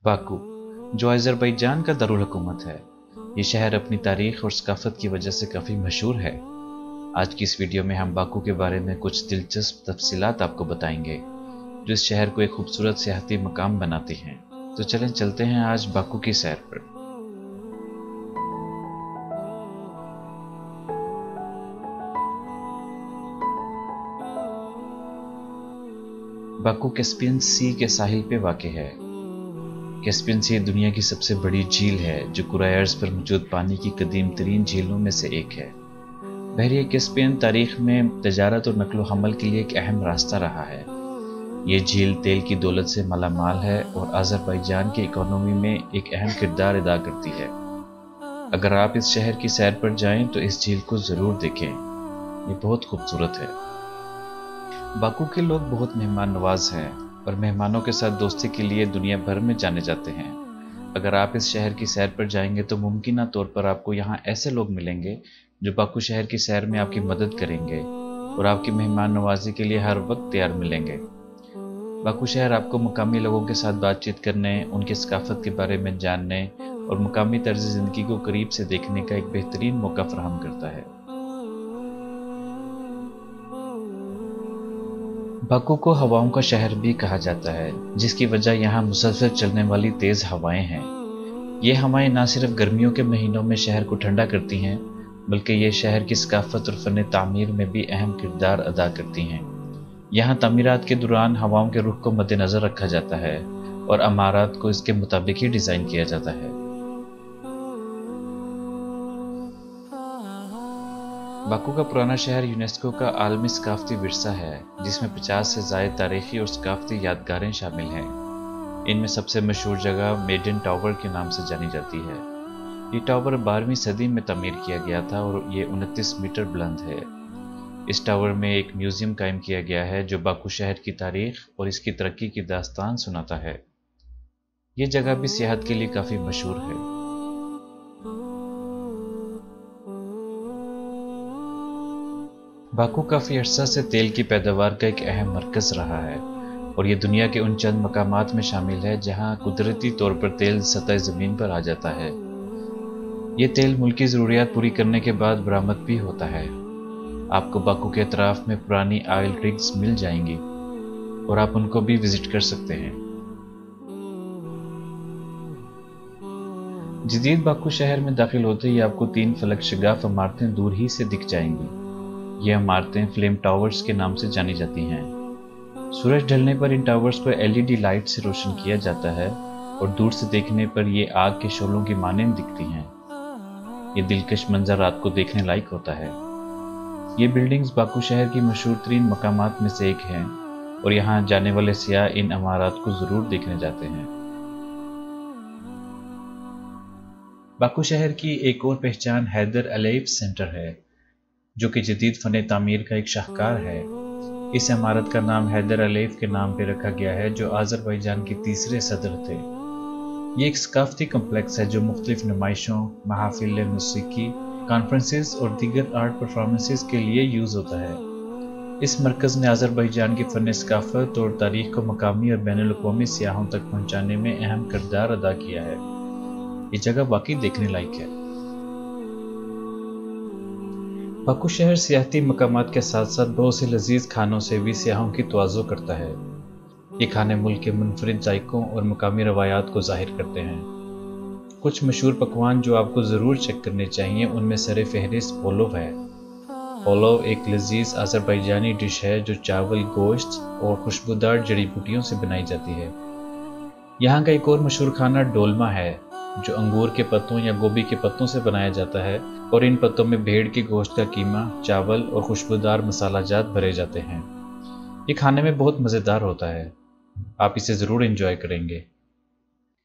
Baku, जो Azerbaijan का दारुल हुकूमत है। ये शहर अपनी तारीख और सकाफत की वजह से काफ़ी मशहूर है। आज की इस वीडियो में हम बाकू के बारे में कुछ दिलचस्प तफसीलात आपको बताएंगे, जो इस शहर को एक खूबसूरत सियाहती मकाम बनाती हैं। तो चलें चलते हैं आज बाकू की सैर पर। बाकू कैस्पियन सी के साहिल पे वाक़ है। कैस्पियन सी दुनिया की सबसे बड़ी झील है, जो कुराए अर्ज़ पर मौजूद पानी की कदीम तरीन झीलों में से एक है। बहरिया कैस्पियन तारीख में तजारत और नकलो हमल के लिए एक अहम रास्ता रहा है। ये झील तेल की दौलत से मालामाल है और अज़रबैजान की इकोनॉमी में एक अहम किरदार अदा करती है। अगर आप इस शहर की सैर पर जाएं तो इस झील को ज़रूर देखें, ये बहुत खूबसूरत है। बाकू के लोग बहुत मेहमान नवाज हैं और मेहमानों के साथ दोस्ती के लिए दुनिया भर में जाने जाते हैं। अगर आप इस शहर की सैर पर जाएंगे तो मुमकिन तौर पर आपको यहाँ ऐसे लोग मिलेंगे जो बाकू शहर की सैर में आपकी मदद करेंगे और आपकी मेहमान नवाजी के लिए हर वक्त तैयार मिलेंगे। बाकू शहर आपको मुकामी लोगों के साथ बातचीत करने, उनकी सकाफत के बारे में जानने और मुकामी तर्ज ज़िंदगी को करीब से देखने का एक बेहतरीन मौका फराहम करता है। बाकू को हवाओं का शहर भी कहा जाता है, जिसकी वजह यहाँ मुसलसल चलने वाली तेज़ हवाएं हैं। ये हवाएं न सिर्फ गर्मियों के महीनों में शहर को ठंडा करती हैं, बल्कि ये शहर की सकाफत और फ़न तामीर में भी अहम किरदार अदा करती हैं। यहाँ तामीरात के दौरान हवाओं के रुख को मद्देनज़र रखा जाता है और अमारात को इसके मुताबिक ही डिज़ाइन किया जाता है। बाकू का पुराना शहर यूनेस्को का आलमी सकाफती विरसा है, जिसमें 50 से ज़ायद तारीखी और सकाफती यादगारें शामिल हैं। इनमें सबसे मशहूर जगह मेडन टावर के नाम से जानी जाती है। ये टावर 12वीं सदी में तमीर किया गया था और ये 29 मीटर बुलंद है। इस टावर में एक म्यूज़ियम कायम किया गया है जो बाकू शहर की तारीख और इसकी तरक्की की दास्तान सुनाता है। ये जगह भी सियाहत के लिए काफ़ी मशहूर है। बाकू काफ़ी अरसा से तेल की पैदावार का एक अहम मरकज़ रहा है और ये दुनिया के उन चंद मकामात में शामिल है जहाँ कुदरती तौर पर तेल सतह ज़मीन पर आ जाता है। ये तेल मुल्की ज़रूरियात पूरी करने के बाद बरामद भी होता है। आपको बाकू के अतराफ़ में पुरानी ऑयल रिग्स मिल जाएंगी और आप उनको भी विज़िट कर सकते हैं। जदीद बाकू शहर में दाखिल होते ही आपको 3 फलक शगाफ इमारतें दूर ही से दिख जाएंगी। ये इमारतें फ्लेम टावर्स के नाम से जानी जाती हैं। सूरज ढलने पर इन टावर्स को LED लाइट से रोशन किया जाता है और दूर से देखने पर ये आग के शोलों की मानंद दिखती हैं। ये दिलकश मंजर रात को देखने लायक होता है। ये बिल्डिंग्स बाकू शहर की मशहूर तरीन मकामात में से एक हैं और यहाँ जाने वाले सियाह इन इमारत को ज़रूर देखने जाते हैं। बाकू शहर की एक और पहचान हैदर अलेफ सेंटर है, जो कि जदीद फ़न तामीर का एक शाहकार है। इस इमारत का नाम हैदर अलेफ के नाम पर रखा गया है, जो अज़रबैजान के तीसरे सदर थे। ये एक सकाफती कम्प्लेक्स है जो मुख्तलिफ नुमाइशों, महफिल मौसीकी, कॉन्फ्रेंसेस और दीगर आर्ट परफॉर्मेंसेस के लिए यूज़ होता है। इस मरकज़ ने अज़रबैजान की फ़न सकाफत और तारीख़ को मकामी और बैनुल अक़वामी सियाहों तक पहुँचाने में अहम किरदार अदा किया है। ये जगह वाकई देखने लायक है। बाकू शहर सियाहती मकामात के साथ साथ बहुत से लजीज खानों से भी सियाहों की तवज्जो करता है। ये खाने मुल्क के मुनफरिद जायकों और मकामी रवायात को ज़ाहिर करते हैं। कुछ मशहूर पकवान जो आपको ज़रूर चेक करने चाहिए, उनमें सर फहरिस्त पोलोव है। पोलोव एक लजीज अज़रबैजानी डिश है जो चावल, गोश्त और खुशबूदार जड़ी बूटियों से बनाई जाती है। यहाँ का एक और मशहूर खाना डोलमा है, जो अंगूर के पत्तों या गोभी के पत्तों से बनाया जाता है और इन पत्तों में भेड़ के गोश्त का कीमा, चावल और खुशबूदार मसाला जात भरे जाते हैं। ये खाने में बहुत मज़ेदार होता है, आप इसे ज़रूर एंजॉय करेंगे।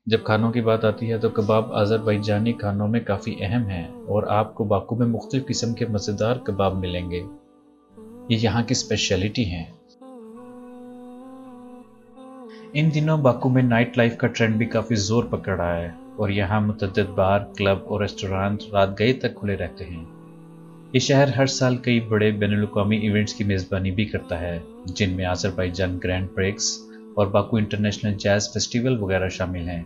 जब खानों की बात आती है तो कबाब अज़रबैजानी खानों में काफ़ी अहम हैं और आपको बाकू में मुख्तलिफ किस्म के मज़ेदार कबाब मिलेंगे। ये यहाँ की स्पेशलिटी हैं। इन दिनों बाकू में नाइट लाइफ का ट्रेंड भी काफ़ी ज़ोर पकड़ रहा है और यहाँ मुतअद्दिद बार, क्लब और रेस्टोरेंट रात गए तक खुले रहते हैं। ये शहर हर साल कई बड़े बैनुल अक़वामी इवेंट्स की मेज़बानी भी करता है, जिनमें अज़रबैजान ग्रैंड प्रिक्स और बाकू इंटरनेशनल जैज़ फेस्टिवल वगैरह शामिल हैं।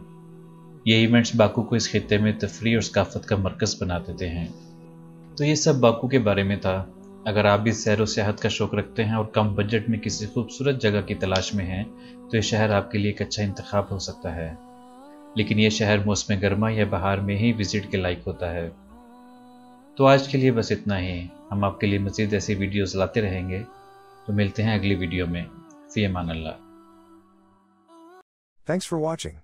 ये इवेंट्स बाकू को इस खित्ते में तफरी और सकाफत का मरकज़ बना देते हैं। तो ये सब बाकू के बारे में था। अगर आप भी सैर व सियाहत का शौक़ रखते हैं और कम बजट में किसी खूबसूरत जगह की तलाश में हैं तो ये शहर आपके लिए एक अच्छा इंतखाब हो सकता है। लेकिन ये शहर मौसम गर्मा या बहार में ही विज़िट के लायक होता है। तो आज के लिए बस इतना ही। हम आपके लिए मज़ीद ऐसी वीडियोज़ लाते रहेंगे। तो मिलते हैं अगली वीडियो में। फ़ी अमान अल्लाह। Thanks for watching.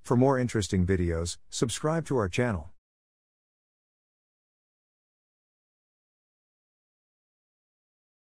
For more interesting videos, subscribe to our channel.